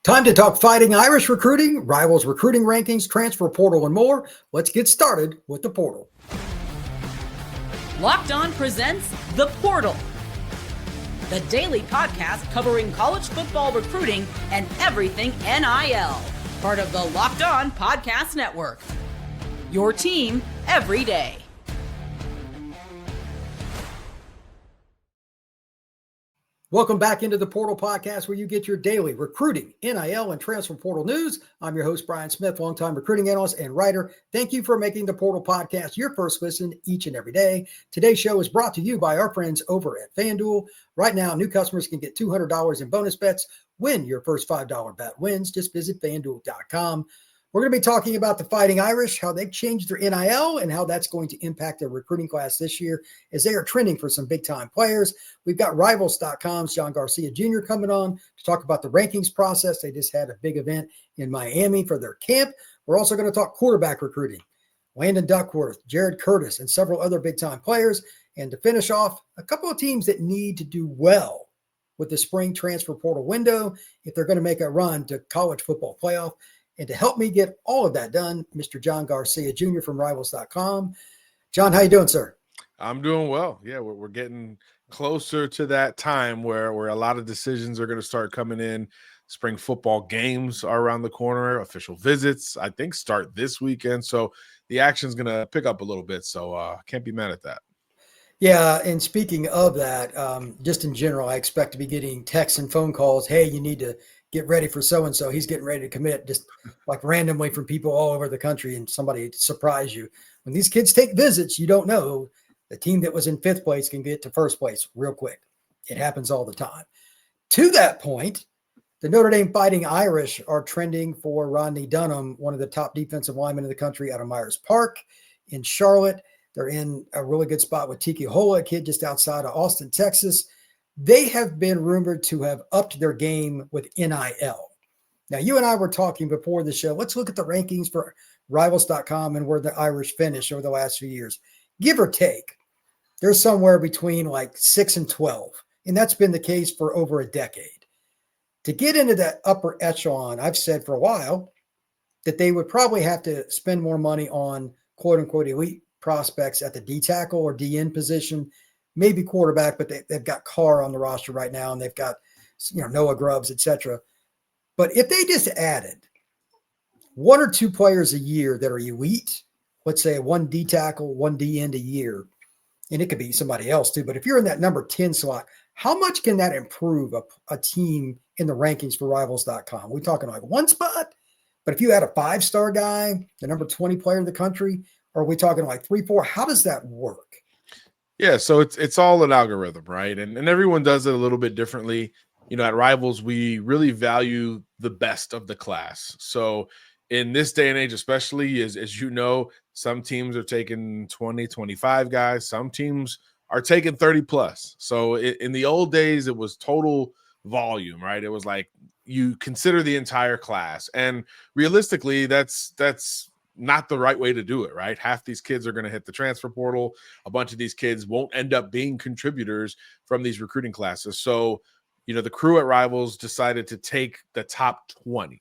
Time to talk Fighting Irish recruiting, rivals recruiting rankings, transfer portal, and more. Let's get started with the portal. Locked On presents The Portal, the daily podcast covering college football recruiting and everything NIL. Part of the Locked On Podcast Network. Your team every day. Welcome back into the Portal Podcast, where you get your daily recruiting, NIL, and transfer portal news. I'm your host, Brian Smith, longtime recruiting analyst and writer. Thank you for making the Portal Podcast your first listen each and every day. Today's show is brought to you by our friends over at FanDuel. Right now, new customers can get $200 in bonus bets when your first $5 bet wins. Just visit FanDuel.com. We're going to be talking about the Fighting Irish, how they've changed their NIL, and how that's going to impact their recruiting class this year as they are trending for some big-time players. We've got Rivals.com's John Garcia Jr. coming on to talk about the rankings process. They just had a big event in Miami for their camp. We're also going to talk quarterback recruiting. Landon Duckworth, Jared Curtis, and several other big-time players. And to finish off, a couple of teams that need to do well with the spring transfer portal window if they're going to make a run to college football playoff. And to help me get all of that done, Mr. John Garcia Jr. from Rivals.com. John, how you doing, sir? I'm doing well. Yeah, we're getting closer to that time where a lot of decisions are going to start coming in. Spring football games are around the corner. Official visits, I think, start this weekend. So the action's going to pick up a little bit. So can't be mad at that. Yeah, and speaking of that, just in general, I expect to be getting texts and phone calls. Hey, you need to get ready for so-and-so. He's getting ready to commit, just like randomly from people all over the country, and somebody surprise you. When these kids take visits, you don't know. The team that was in fifth place can get to first place real quick. It happens all the time. To that point, the Notre Dame Fighting Irish are trending for Rodney Dunham, one of the top defensive linemen in the country out of Myers Park in Charlotte. They're in a really good spot with Tiki Hola, a kid just outside of Austin, Texas. They have been rumored to have upped their game with NIL. Now, you and I were talking before the show. Let's look at the rankings for Rivals.com and where the Irish finished over the last few years. Give or take, they're somewhere between like 6 and 12, and that's been the case for over a decade. To get into that upper echelon, I've said for a while that they would probably have to spend more money on quote-unquote elite prospects at the D tackle or DN position, maybe quarterback, but they've got Carr on the roster right now, and they've got Noah Grubbs, etc. But if they just added one or two players a year that are elite, let's say one D tackle, one D end a year, and it could be somebody else too, but if you're in that number 10 slot, how much can that improve a team in the rankings for Rivals.com? We're talking like one spot, but if you had a 5-star guy, the number 20 player in the country, or are we talking like 3, 4? How does that work? Yeah, so it's all an algorithm, right? And everyone does it a little bit differently. At Rivals, we really value the best of the class. So in this day and age, especially, as you know, some teams are taking 20, 25 guys. Some teams are taking 30 plus. So in the old days, it was total volume, right? It was like you consider the entire class. And realistically, that's not the right way to do it, right? Half these kids are going to hit the transfer portal. A bunch of these kids won't end up being contributors from these recruiting classes. So, the crew at Rivals decided to take the top 20,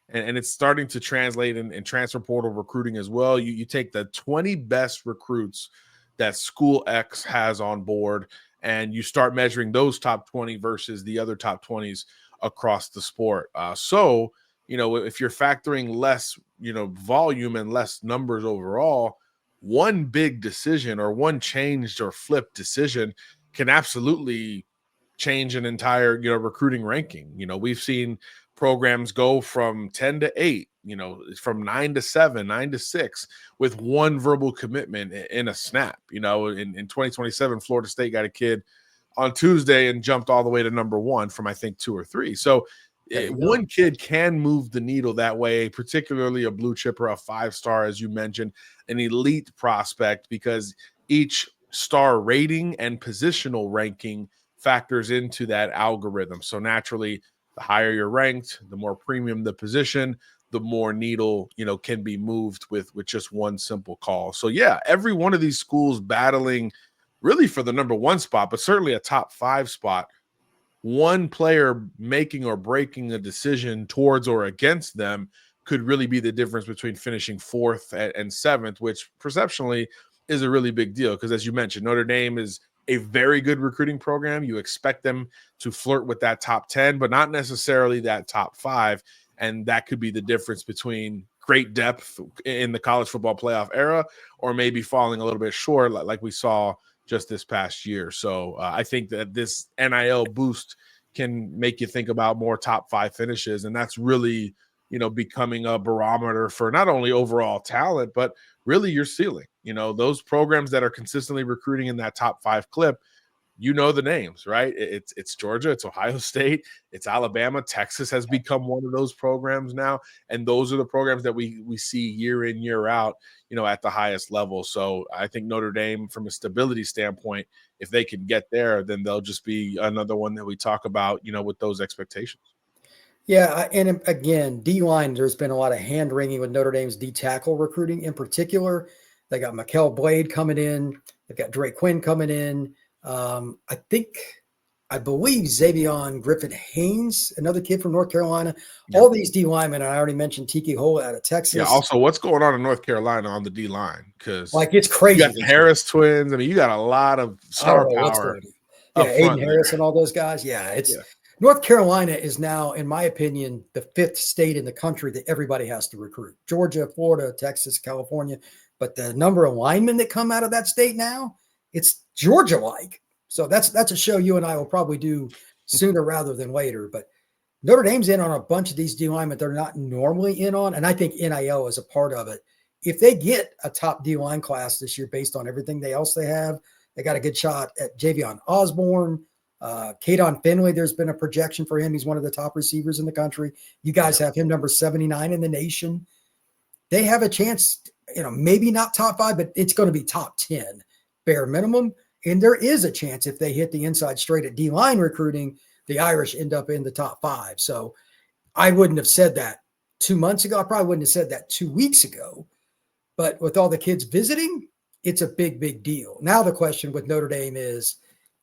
and it's starting to translate in transfer portal recruiting as well. You take the 20 best recruits that School X has on board, and you start measuring those top 20 versus the other top 20s across the sport. If you're factoring less, volume and less numbers overall, one big decision or one changed or flipped decision can absolutely change an entire, recruiting ranking. We've seen programs go from 10 to 8, from 9 to 7, 9 to 6 with one verbal commitment in a snap. In 2027, Florida State got a kid on Tuesday and jumped all the way to number 1 from, I think, 2 or 3. So one kid can move the needle that way, particularly a blue chipper, a 5-star, as you mentioned, an elite prospect, because each star rating and positional ranking factors into that algorithm. So naturally, the higher you're ranked, the more premium the position, the more needle, can be moved with just one simple call. So yeah, every one of these schools battling really for the number 1 spot, but certainly a top 5 spot, one player making or breaking a decision towards or against them could really be the difference between finishing 4th and 7th, which perceptually is a really big deal. Because as you mentioned, Notre Dame is a very good recruiting program. You expect them to flirt with that top 10, but not necessarily that top 5. And that could be the difference between great depth in the college football playoff era or maybe falling a little bit short like we saw just this past year. So I think that this NIL boost can make you think about more top 5 finishes. And that's really, becoming a barometer for not only overall talent, but really your ceiling. Those programs that are consistently recruiting in that top 5 clip, the names, right? It's Georgia, it's Ohio State, it's Alabama. Texas has become one of those programs now. And those are the programs that we see year in, year out, at the highest level. So I think Notre Dame, from a stability standpoint, if they can get there, then they'll just be another one that we talk about, with those expectations. Yeah, and again, D-line, there's been a lot of hand-wringing with Notre Dame's D-tackle recruiting in particular. They got Mikel Blade coming in. They've got Drake Quinn coming in. I believe Xavion Griffin-Haynes, another kid from North Carolina. Yep. All these D linemen, and I already mentioned Tiki Hole out of Texas. Yeah, also, what's going on in North Carolina on the D line? Because it's crazy. You got the Harris twins. I mean, you got a lot of star power. Yeah, Aiden Harris and all those guys. Yeah, North Carolina is now, in my opinion, the 5th state in the country that everybody has to recruit. Georgia, Florida, Texas, California. But the number of linemen that come out of that state now, it's Georgia-like. So that's a show you and I will probably do sooner rather than later. But Notre Dame's in on a bunch of these D linemen they're not normally in on, and I think NIL is a part of it. If they get a top D line class this year based on everything else they have, they got a good shot at Javion Osborne, Kadon Finley. There's been a projection for him. He's one of the top receivers in the country. You guys have him number 79 in the nation. They have a chance, maybe not top 5, but it's going to be top 10 bare minimum. And there is a chance if they hit the inside straight at D-line recruiting, the Irish end up in the top 5. So I wouldn't have said that 2 months ago. I probably wouldn't have said that 2 weeks ago. But with all the kids visiting, it's a big, big deal. Now the question with Notre Dame is,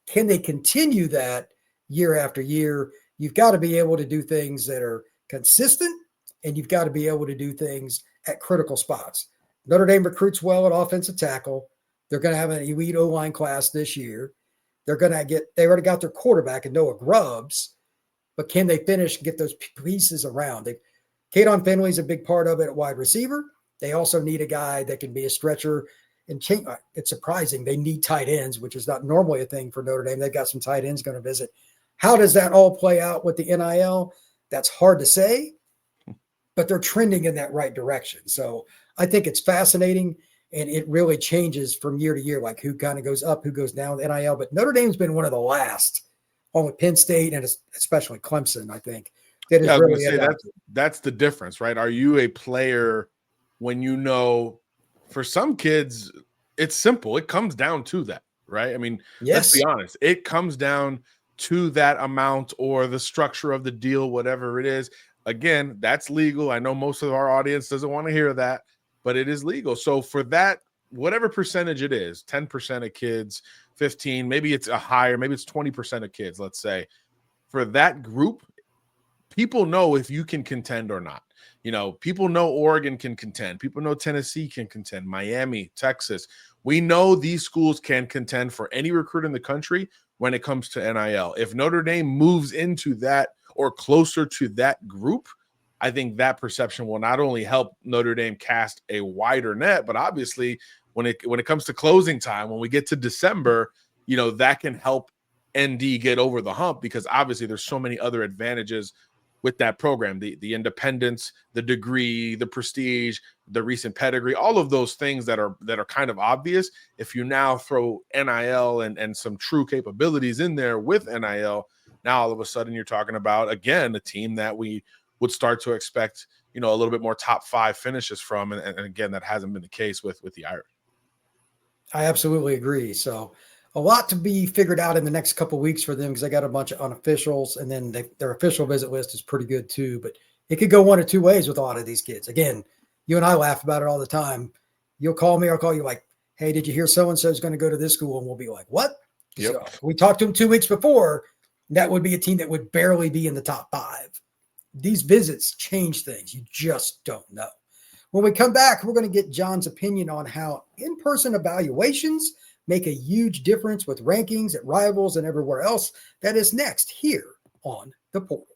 can they continue that year after year? You've got to be able to do things that are consistent, and you've got to be able to do things at critical spots. Notre Dame recruits well at offensive tackle. They're going to have an elite O-line class this year. They already got their quarterback and Noah Grubbs, but can they finish and get those pieces around? Kadon Finley's a big part of it at wide receiver. They also need a guy that can be a stretcher and change. It's surprising. They need tight ends, which is not normally a thing for Notre Dame. They've got some tight ends going to visit. How does that all play out with the NIL? That's hard to say, but they're trending in that right direction. So I think it's fascinating. And it really changes from year to year, like who kind of goes up, who goes down with NIL. But Notre Dame's been one of the last, along with Penn State and especially Clemson, I think. That is really that's the difference, right? Are you a player when for some kids, it's simple. It comes down to that, right? I mean, Let's be honest. It comes down to that amount or the structure of the deal, whatever it is. Again, that's legal. I know most of our audience doesn't want to hear that, but it is legal. So for that, whatever percentage it is, 10% of kids, 15, maybe it's a higher, maybe it's 20% of kids, let's say. For that group, people know if you can contend or not. People know Oregon can contend. People know Tennessee can contend. Miami, Texas. We know these schools can contend for any recruit in the country when it comes to NIL. If Notre Dame moves into that or closer to that group, I think that perception will not only help Notre Dame cast a wider net, but obviously when it comes to closing time, when we get to December, that can help ND get over the hump because obviously there's so many other advantages with that program, the independence, the degree, the prestige, the recent pedigree, all of those things that are kind of obvious. If you now throw NIL and some true capabilities in there with NIL, now all of a sudden you're talking about, again, a team that we would start to expect, a little bit more top 5 finishes from. And again, that hasn't been the case with the Irish. I absolutely agree. So a lot to be figured out in the next couple of weeks for them because they got a bunch of unofficials, and then their official visit list is pretty good too. But it could go one of two ways with a lot of these kids. Again, you and I laugh about it all the time. You'll call me, I'll call you like, hey, did you hear so-and-so is going to go to this school? And we'll be like, what? Yep. So we talked to them 2 weeks before. That would be a team that would barely be in the top 5. These visits change things. You just don't know. When we come back, we're going to get John's opinion on how in-person evaluations make a huge difference with rankings at Rivals and everywhere else. That is next here on The Portal.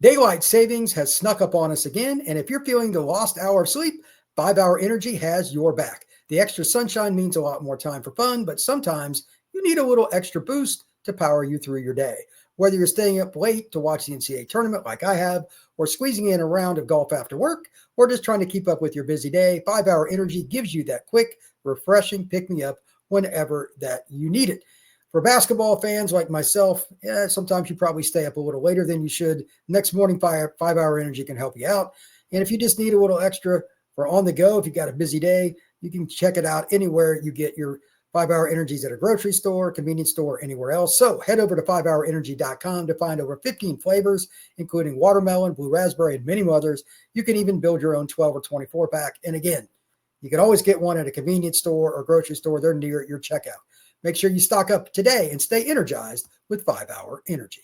Daylight savings has snuck up on us again, and if you're feeling the lost hour of sleep, 5-Hour Energy has your back. The extra sunshine means a lot more time for fun, but sometimes you need a little extra boost to power you through your day. Whether you're staying up late to watch the NCAA tournament like I have, or squeezing in a round of golf after work, or just trying to keep up with your busy day, 5-Hour Energy gives you that quick, refreshing pick-me-up whenever that you need it. For basketball fans like myself, sometimes you probably stay up a little later than you should. Next morning, 5-Hour Energy can help you out. And if you just need a little extra for on the go, if you've got a busy day, you can check it out anywhere you get your 5-Hour Energies, at a grocery store, convenience store, anywhere else. So head over to 5hourenergy.com to find over 15 flavors, including watermelon, blue raspberry, and many others. You can even build your own 12 or 24 pack. And again, you can always get one at a convenience store or grocery store. They're near your checkout. Make sure you stock up today and stay energized with 5-Hour Energy.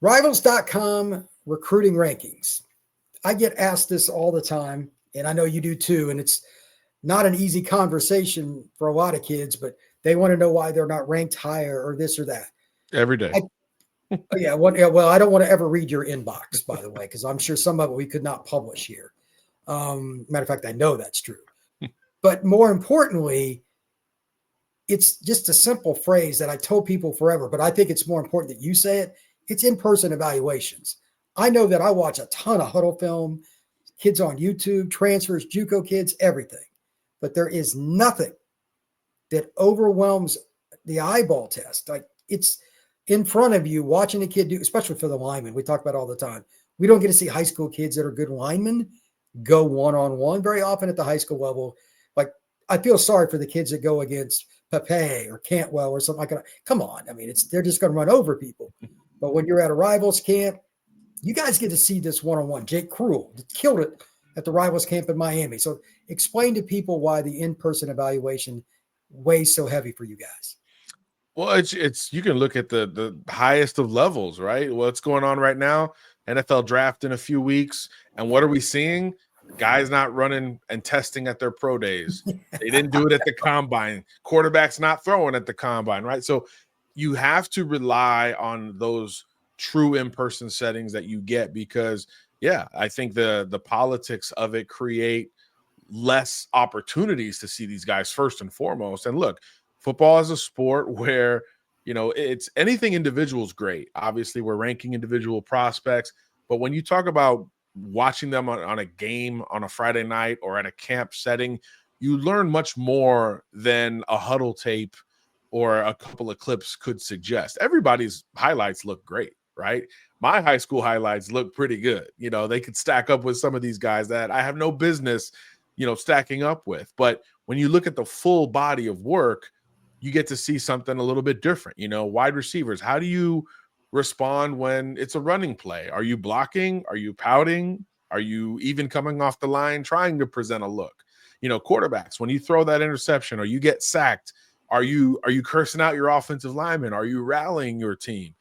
Rivals.com recruiting rankings. I get asked this all the time, and I know you do too, and it's not an easy conversation for a lot of kids, but they want to know why they're not ranked higher or this or that. Every day. Well, I don't want to ever read your inbox, by the way, because I'm sure some of it we could not publish here. Matter of fact, I know that's true. But more importantly, it's just a simple phrase that I told people forever, but I think it's more important that you say it. It's in-person evaluations. I know that I watch a ton of huddle film, kids on YouTube, transfers, JUCO kids, everything. But there is nothing that overwhelms the eyeball test. Like, it's in front of you watching a kid do, especially for the linemen. We talk about it all the time. We don't get to see high school kids that are good linemen go one-on-one very often at the high school level. Like, I feel sorry for the kids that go against Pepe or Cantwell or something like that. Come on. I mean, they're just going to run over people. But when you're at a Rivals camp, you guys get to see this one-on-one. Jake Cruel killed it at the Rivals camp in Miami. So explain to people why the in-person evaluation weighs so heavy for you guys. Well, it's you can look at the highest of levels, right? What's going on right now? NFL draft in a few weeks. And what are we seeing? Guys not running and testing at their pro days. They didn't do it at the combine. Quarterbacks not throwing at the combine, right? So you have to rely on those true in-person settings that you get because, yeah, I think the politics of it create less opportunities to see these guys first and foremost. And look, football is a sport where, it's anything individual is great. Obviously, we're ranking individual prospects, but when you talk about watching them on a game on a Friday night or at a camp setting, you learn much more than a huddle tape or a couple of clips could suggest. Everybody's highlights look great, right? My high school highlights look pretty good. They could stack up with some of these guys that I have no business, stacking up with. But when you look at the full body of work, you get to see something a little bit different. Wide receivers, how do you respond when it's a running play? Are you blocking? Are you pouting? Are you even coming off the line trying to present a look? Quarterbacks, when you throw that interception or you get sacked, are you cursing out your offensive lineman? Are you rallying your team?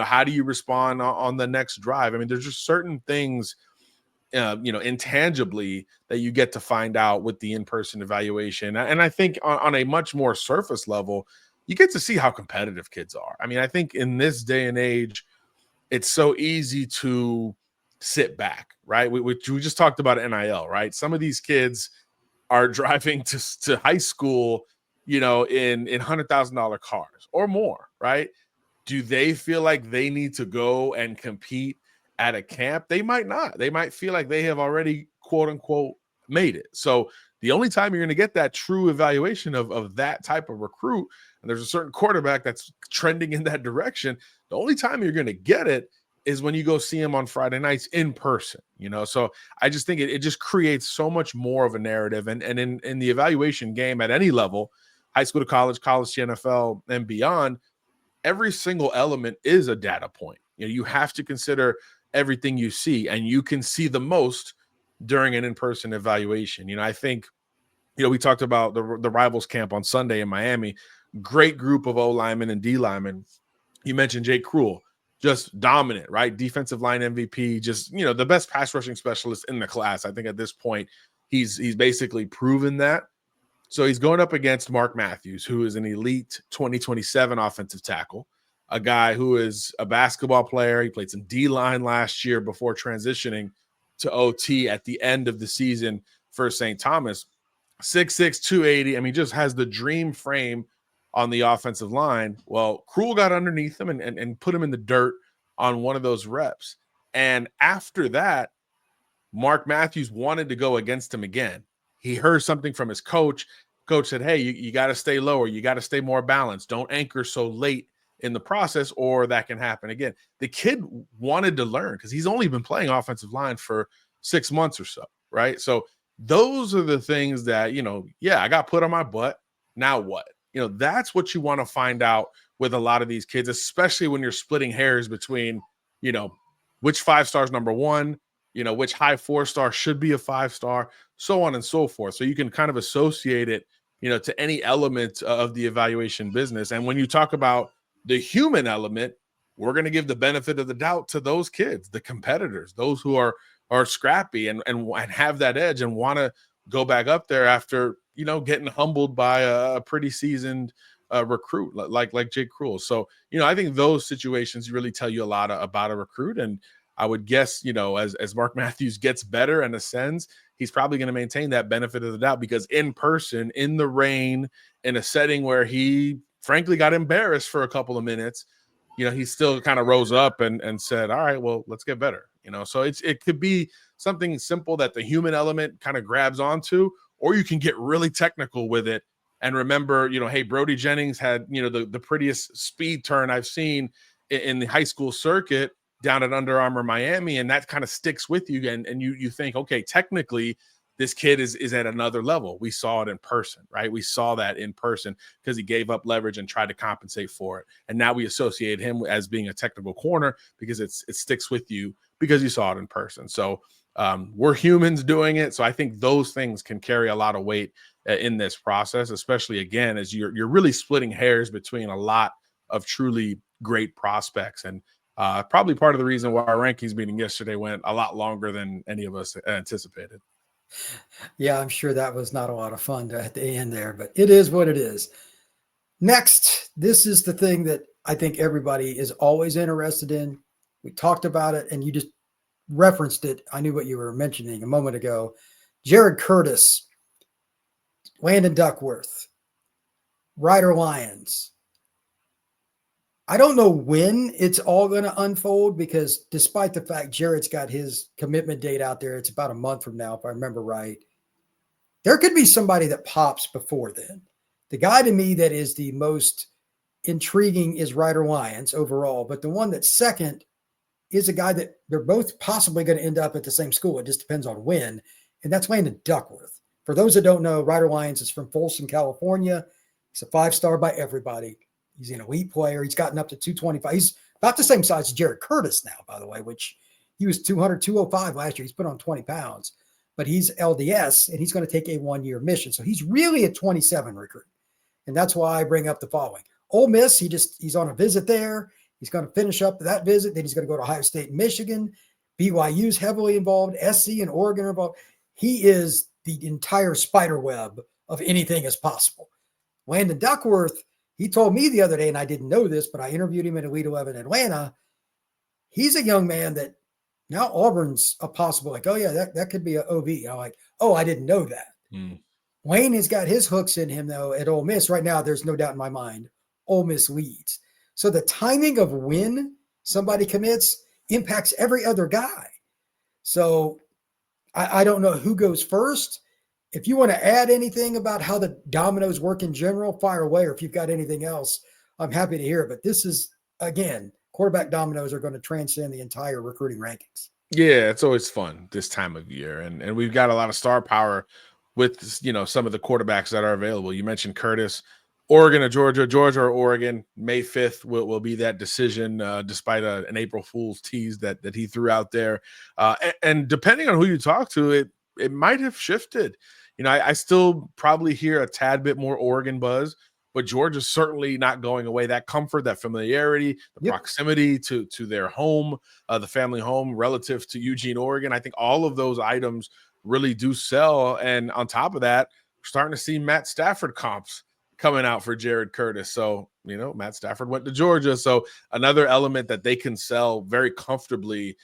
How do you respond on the next drive? I mean, there's just certain things, intangibly that you get to find out with the in-person evaluation. And I think on a much more surface level, you get to see how competitive kids are. I mean, I think in this day and age, it's so easy to sit back, right? We just talked about NIL, right? Some of these kids are driving to high school, in $100,000 cars or more, right? Do they feel like they need to go and compete at a camp? They might not. They might feel like they have already, quote unquote, made it. So the only time you're going to get that true evaluation of that type of recruit, and there's a certain quarterback that's trending in that direction, the only time you're going to get it is when you go see him on Friday nights in person, So I just think it just creates so much more of a narrative. And in the evaluation game at any level, high school to college, college to NFL, and beyond, every single element is a data point. You have to consider everything you see, and you can see the most during an in-person evaluation. You know, I think, you know, we talked about the Rivals camp on Sunday in Miami. Great group of O linemen and D linemen. You mentioned Jake Krull, just dominant, right? Defensive line MVP, just, you know, the best pass rushing specialist in the class. I think at this point, he's basically proven that. So he's going up against Mark Matthews, who is an elite 2027 offensive tackle, a guy who is a basketball player. He played some D-line last year before transitioning to OT at the end of the season for St. Thomas. 6'6", 280. I mean, just has the dream frame on the offensive line. Well, Krull got underneath him and put him in the dirt on one of those reps. And after that, Mark Matthews wanted to go against him again. He heard something from his coach. Coach said, hey, you got to stay lower. You got to stay more balanced. Don't anchor so late in the process, or that can happen again. The kid wanted to learn because he's only been playing offensive line for 6 months or so, right? So those are the things that, you know, yeah, I got put on my butt. Now what? You know, that's what you want to find out with a lot of these kids, especially when you're splitting hairs between, you know, which 5-star is number one, you know, which high 4-star should be a 5-star, so on and so forth. So you can kind of associate it, you know, to any element of the evaluation business. And when you talk about the human element, we're going to give the benefit of the doubt to those kids, the competitors, those who are scrappy and have that edge and want to go back up there after, you know, getting humbled by a pretty seasoned recruit like Jake Krull. So, you know, I think those situations really tell you a lot about a recruit. And I would guess, you know, as Mark Matthews gets better and ascends, he's probably going to maintain that benefit of the doubt, because in person, in the rain, in a setting where he frankly got embarrassed for a couple of minutes, you know, he still kind of rose up and said, all right, well, let's get better. You know, so it could be something simple that the human element kind of grabs onto, or you can get really technical with it. And remember, you know, hey, Brody Jennings had, you know, the prettiest speed turn I've seen in the high school circuit down at Under Armour Miami, and that kind of sticks with you, and you think, okay, technically this kid is at another level. We saw it in person, right? We saw that in person because he gave up leverage and tried to compensate for it. And now we associate him as being a technical corner because it sticks with you because you saw it in person. So we're humans doing it. So I think those things can carry a lot of weight in this process, especially, again, as you're really splitting hairs between a lot of truly great prospects. And probably part of the reason why our rankings meeting yesterday went a lot longer than any of us anticipated. Yeah, I'm sure that was not a lot of fun at the end there, but it is what it is. Next, this is the thing that I think everybody is always interested in. We talked about it, and you just referenced it. I knew what you were mentioning a moment ago. Jared Curtis, Landon Duckworth, Rydor Lyons. I don't know when it's all going to unfold, because despite the fact Jared's got his commitment date out there, it's about a month from now, if I remember right, there could be somebody that pops before then. The guy to me that is the most intriguing is Rydor Lyons overall, but the one that's second is a guy that they're both possibly going to end up at the same school. It just depends on when, and that's Landon Duckworth. For those that don't know, Rydor Lyons is from Folsom, California. He's a 5-star by everybody. He's an elite player. He's gotten up to 225. He's about the same size as Jared Curtis now, by the way, which he was 205 last year. He's put on 20 pounds, but he's LDS, and he's going to take a 1-year mission. So he's really a 27 recruit. And that's why I bring up the following. Ole Miss, he's on a visit there. He's going to finish up that visit. Then he's going to go to Ohio State and Michigan. BYU's heavily involved. SC and Oregon are involved. He is the entire spider web of anything is possible. Landon Duckworth, he told me the other day, and I didn't know this, but I interviewed him at Elite 11 Atlanta. He's a young man that now Auburn's a possible, like, oh, yeah, that could be an OV. I'm like, oh, I didn't know that. Wayne has got his hooks in him, though, at Ole Miss. Right now, there's no doubt in my mind, Ole Miss leads. So the timing of when somebody commits impacts every other guy. So I don't know who goes first. If you want to add anything about how the dominoes work in general, fire away. Or if you've got anything else, I'm happy to hear it. But this is, again, quarterback dominoes are going to transcend the entire recruiting rankings. Yeah, it's always fun this time of year. And we've got a lot of star power with, you know, some of the quarterbacks that are available. You mentioned Curtis. Oregon or Georgia, Georgia or Oregon. May 5th will be that decision, despite an April Fool's tease that he threw out there. And depending on who you talk to, it might have shifted. I still probably hear a tad bit more Oregon buzz, but Georgia's certainly not going away. That comfort, that familiarity, the proximity to their home, the family home relative to Eugene, Oregon. I think all of those items really do sell. And on top of that, we're starting to see Matt Stafford comps coming out for Jared Curtis. So, Matt Stafford went to Georgia. So another element that they can sell very comfortably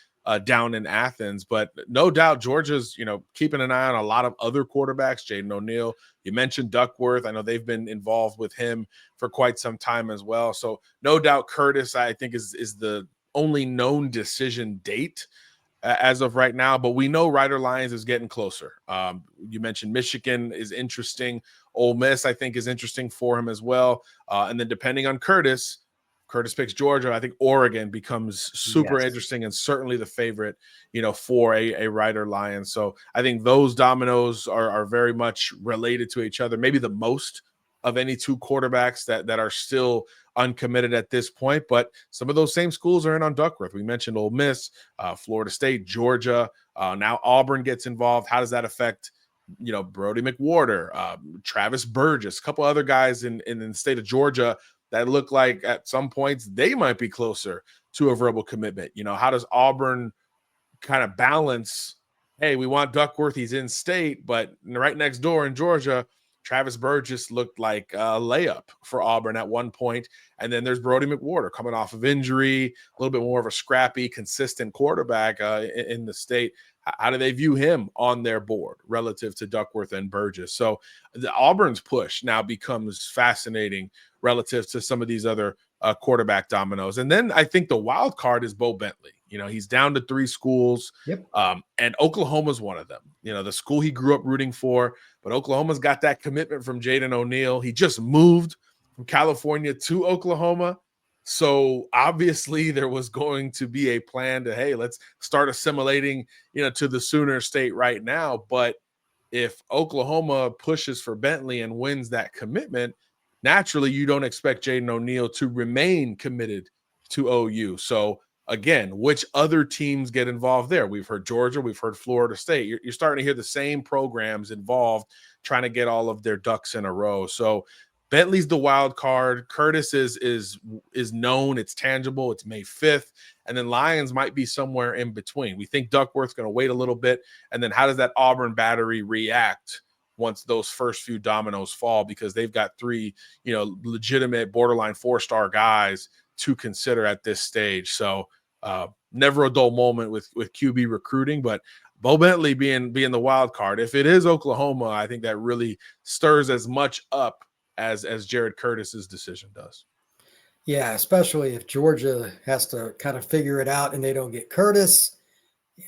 down in Athens. But no doubt Georgia's, keeping an eye on a lot of other quarterbacks. Jaden O'Neal, you mentioned Duckworth. I know they've been involved with him for quite some time as well. So no doubt Curtis, I think, is the only known decision date as of right now, but we know Rydor Lyons is getting closer. You mentioned Michigan is interesting. Ole Miss, I think, is interesting for him as well. And then depending on Curtis picks Georgia. I think Oregon becomes super interesting and certainly the favorite, for a Rydor Lyons. So I think those dominoes are very much related to each other, maybe the most of any two quarterbacks that are still uncommitted at this point. But some of those same schools are in on Duckworth. We mentioned Ole Miss, Florida State, Georgia. Now Auburn gets involved. How does that affect, Brody McWhorter, Travis Burgess, a couple other guys in the state of Georgia that look like at some points they might be closer to a verbal commitment. How does Auburn kind of balance, hey, we want Duckworth, he's in state, but right next door in Georgia, Travis Burgess looked like a layup for Auburn at one point. And then there's Brody McWhorter coming off of injury, a little bit more of a scrappy, consistent quarterback in the state. How do they view him on their board relative to Duckworth and Burgess? So the Auburn's push now becomes fascinating relative to some of these other quarterback dominoes. And then I think the wild card is Bowe Bentley. He's down to 3 schools, and Oklahoma's one of them. The school he grew up rooting for, but Oklahoma's got that commitment from Jaden O'Neal. He just moved from California to Oklahoma. So obviously there was going to be a plan to, hey, let's start assimilating, to the Sooner State right now. But if Oklahoma pushes for Bentley and wins that commitment, naturally you don't expect Jaden O'Neal to remain committed to OU. So again, which other teams get involved there? We've heard Georgia, we've heard Florida State. You're starting to hear the same programs involved trying to get all of their ducks in a row. So Bentley's the wild card. Curtis is known, it's tangible, it's May 5th, and then Lyons might be somewhere in between. We think Duckworth's going to wait a little bit, and then how does that Auburn battery react once those first few dominoes fall? Because they've got 3, legitimate borderline 4-star guys to consider at this stage. So never a dull moment with QB recruiting, but Bowe Bentley being the wild card. If it is Oklahoma, I think that really stirs as much up as Jared Curtis's decision does. Yeah, especially if Georgia has to kind of figure it out and they don't get Curtis.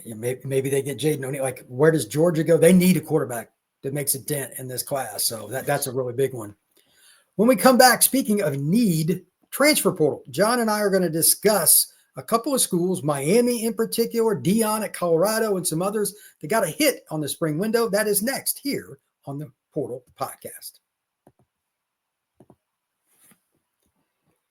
Maybe they get Jaden O'Neal. Like, where does Georgia go? They need a quarterback that makes a dent in this class. So that's a really big one. When we come back, speaking of need, transfer portal, John and I are going to discuss a couple of schools, Miami in particular, Deion at Colorado, and some others that got a hit on the spring window. That is next here on the Portal Podcast.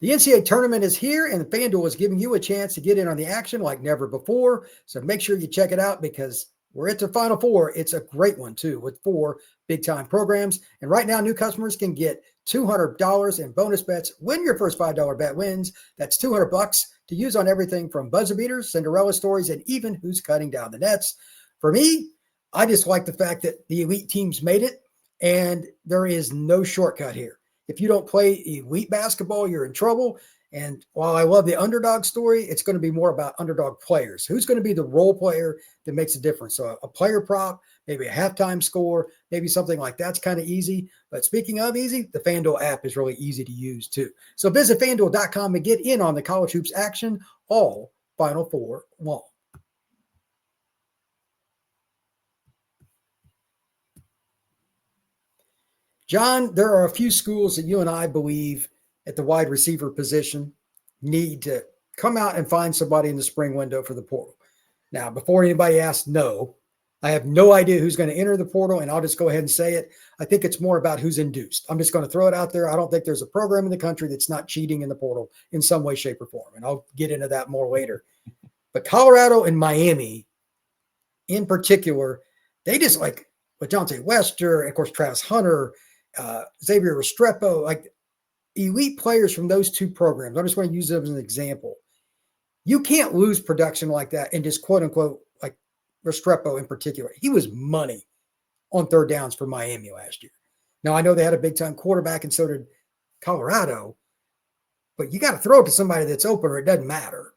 The NCAA tournament is here, and FanDuel is giving you a chance to get in on the action like never before. So make sure you check it out because we're at the Final Four. It's a great one, too, with 4 big-time programs. And right now, new customers can get $200 in bonus bets when your first $5 bet wins. That's $200 to use on everything from buzzer beaters, Cinderella stories, and even who's cutting down the nets. For me, I just like the fact that the elite teams made it, and there is no shortcut here. If you don't play elite basketball, you're in trouble. And while I love the underdog story, it's going to be more about underdog players. Who's going to be the role player that makes a difference? So a player prop, maybe a halftime score, maybe something like that's kind of easy. But speaking of easy, the FanDuel app is really easy to use too. So visit FanDuel.com and get in on the college hoops action all Final Four long. John, there are a few schools that you and I believe at the wide receiver position need to come out and find somebody in the spring window for the portal. Now, before anybody asks, no, I have no idea who's going to enter the portal, and I'll just go ahead and say it. I think it's more about who's induced. I'm just going to throw it out there. I don't think there's a program in the country that's not cheating in the portal in some way, shape, or form. And I'll get into that more later. But Colorado and Miami in particular, they just like with Dante Wester, and of course, Travis Hunter, Xavier Restrepo, like elite players from those two programs. I'm just going to use them as an example. You can't lose production like that and just quote unquote, like Restrepo in particular. He was money on third downs for Miami last year. Now, I know they had a big time quarterback and so did Colorado, but you got to throw it to somebody that's open or it doesn't matter.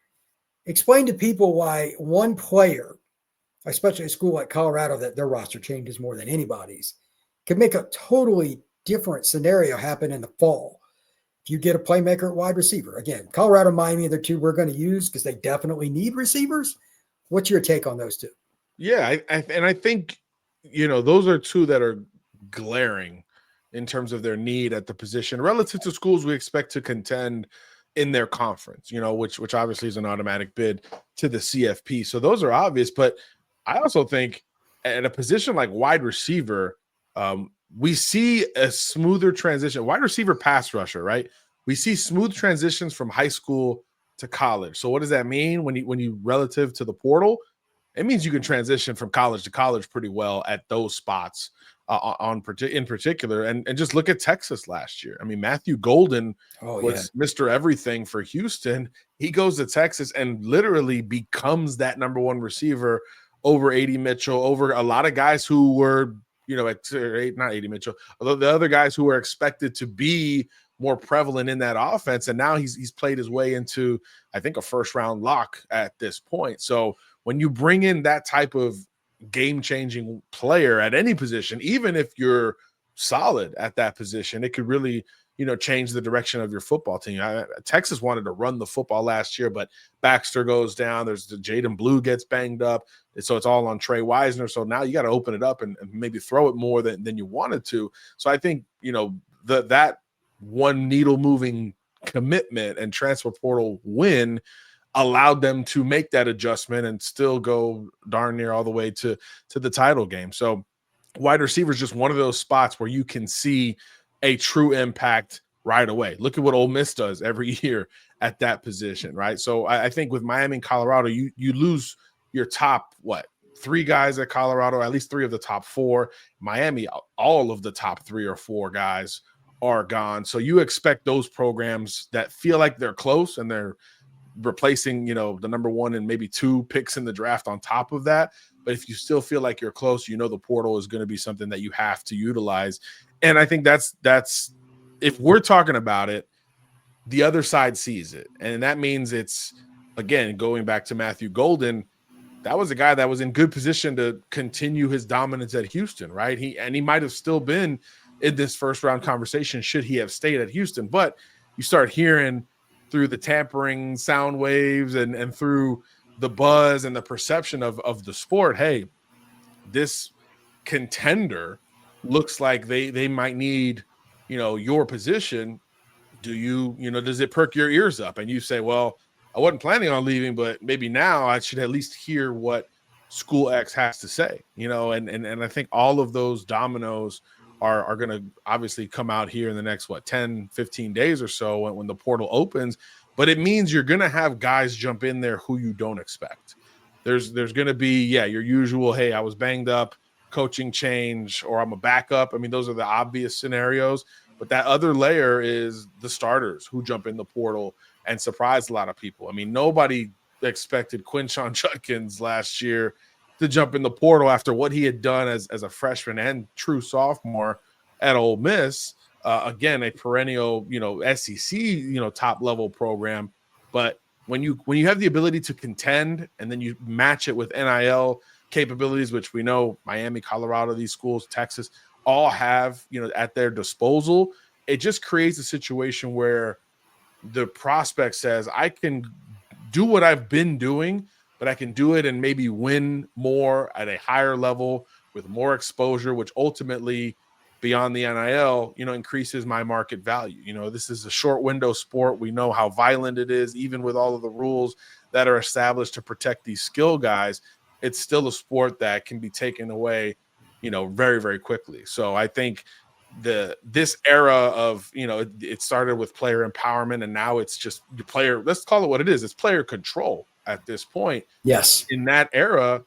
Explain to people why one player, especially a school like Colorado, that their roster changes more than anybody's, can make a totally different scenario happen in the fall. If you get a playmaker at wide receiver, again, Colorado, Miami, they're two we're going to use because they definitely need receivers. What's your take on those two? Yeah, I think, those are two that are glaring in terms of their need at the position relative to schools we expect to contend in their conference, which obviously is an automatic bid to the CFP. So those are obvious, but I also think at a position like wide receiver, we see a smoother transition. Wide receiver, pass rusher, right? We see smooth transitions from high school to college. So what does that mean when you relative to the portal? It means you can transition from college to college pretty well at those spots in particular. And just look at Texas last year. I mean, Matthew Golden was Mr. Everything for Houston. He goes to Texas and literally becomes that number one receiver over A.D. Mitchell, over a lot of guys who were, not A.D. Mitchell, although the other guys who were expected to be more prevalent in that offense. And now he's played his way into, I think, a first round lock at this point. So when you bring in that type of game-changing player at any position, even if you're solid at that position, it could really, change the direction of your football team. Texas wanted to run the football last year, but Baxter goes down. There's the Jaden Blue gets banged up. So it's all on Trey Wisner. So now you got to open it up and maybe throw it more than you wanted to. So I think, that one needle moving commitment and transfer portal win allowed them to make that adjustment and still go darn near all the way to the title game. So wide receiver is just one of those spots where you can see a true impact right away. Look at what Ole Miss does every year at that position, right? So I think with Miami and Colorado, you lose your top, three guys at Colorado, at least three of the top four. Miami, all of the top 3 or 4 guys are gone. So you expect those programs that feel like they're close and they're replacing, the number 1 and maybe 2 picks in the draft on top of that. But if you still feel like you're close, the portal is going to be something that you have to utilize. And I think that's if we're talking about it, the other side sees it. And that means it's, again, going back to Matthew Golden, that was a guy that was in good position to continue his dominance at Houston, right? He might have still been in this first round conversation should he have stayed at Houston. But you start hearing through the tampering sound waves and through the buzz and the perception of the sport, hey, this contender looks like they might need, your position. Do you, does it perk your ears up? And you say, well, I wasn't planning on leaving, but maybe now I should at least hear what School X has to say, and I think all of those dominoes are going to obviously come out here in the next, 10, 15 days or so when the portal opens. But it means you're going to have guys jump in there who you don't expect. There's going to be, your usual, hey, I was banged up, coaching change, or I'm a backup. I mean, those are the obvious scenarios. But that other layer is the starters who jump in the portal and surprise a lot of people. I mean, nobody expected Quinshon Judkins last year to jump in the portal after what he had done as a freshman and true sophomore at Ole Miss. Again, a perennial, SEC, top level program. But when you have the ability to contend and then you match it with NIL capabilities, which we know Miami, Colorado, these schools, Texas, all have, at their disposal, it just creates a situation where the prospect says, I can do what I've been doing, but I can do it and maybe win more at a higher level with more exposure, which ultimately beyond the NIL, increases my market value. This is a short window sport. We know how violent it is, even with all of the rules that are established to protect these skill guys. it's still a sport that can be taken away, very, very quickly. So I think this era of, it started with player empowerment, and now it's just the player, let's call it what it is. It's player control at this point. Yes. In that era,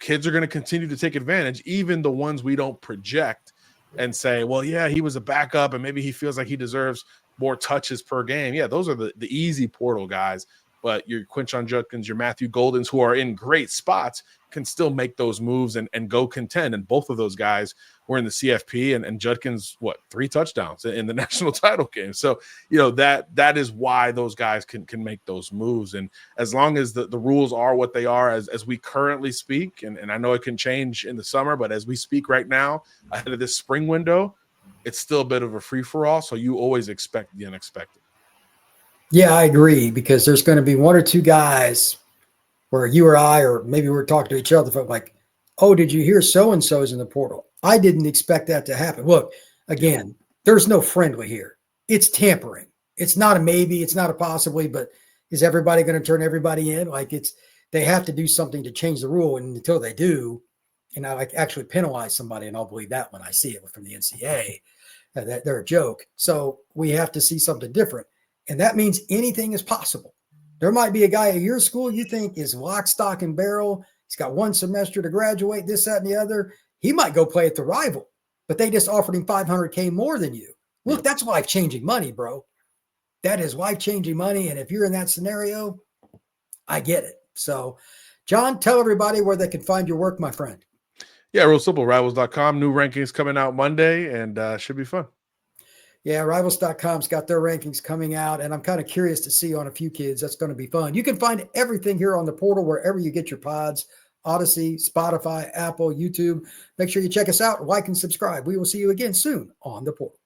kids are going to continue to take advantage, even the ones we don't project and say, well, yeah, he was a backup and maybe he feels like he deserves more touches per game. Yeah, those are the easy portal guys. But your Quinshon Judkins, your Matthew Goldens, who are in great spots, can still make those moves and go contend. And both of those guys were in the CFP, and Judkins, 3 touchdowns in the national title game. So, that is why those guys can make those moves. And as long as the rules are what they are as we currently speak, and I know it can change in the summer, but as we speak right now, ahead of this spring window, it's still a bit of a free-for-all. So you always expect the unexpected. Yeah, I agree, because there's going to be 1 or 2 guys where you or I, or maybe we're talking to each other, like, oh, did you hear so-and-so's in the portal? I didn't expect that to happen. Look, again, there's no friendly here. It's tampering. It's not a maybe, it's not a possibly, but is everybody going to turn everybody in? They have to do something to change the rule, and until they do, and I actually penalize somebody, and I'll believe that when I see it from the NCAA, that they're a joke. So we have to see something different. And that means anything is possible. There might be a guy at your school you think is lock, stock, and barrel. He's got 1 semester to graduate, this, that, and the other. He might go play at the rival, but they just offered him $500K more than you. Look, that's life-changing money, bro. That is life-changing money. And if you're in that scenario, I get it. So, John, tell everybody where they can find your work, my friend. Yeah, real simple, rivals.com. New rankings coming out Monday, and should be fun. Yeah, Rivals.com's got their rankings coming out, and I'm kind of curious to see on a few kids. That's going to be fun. You can find everything here on the portal wherever you get your pods, Odyssey, Spotify, Apple, YouTube. Make sure you check us out, like and subscribe. We will see you again soon on the portal.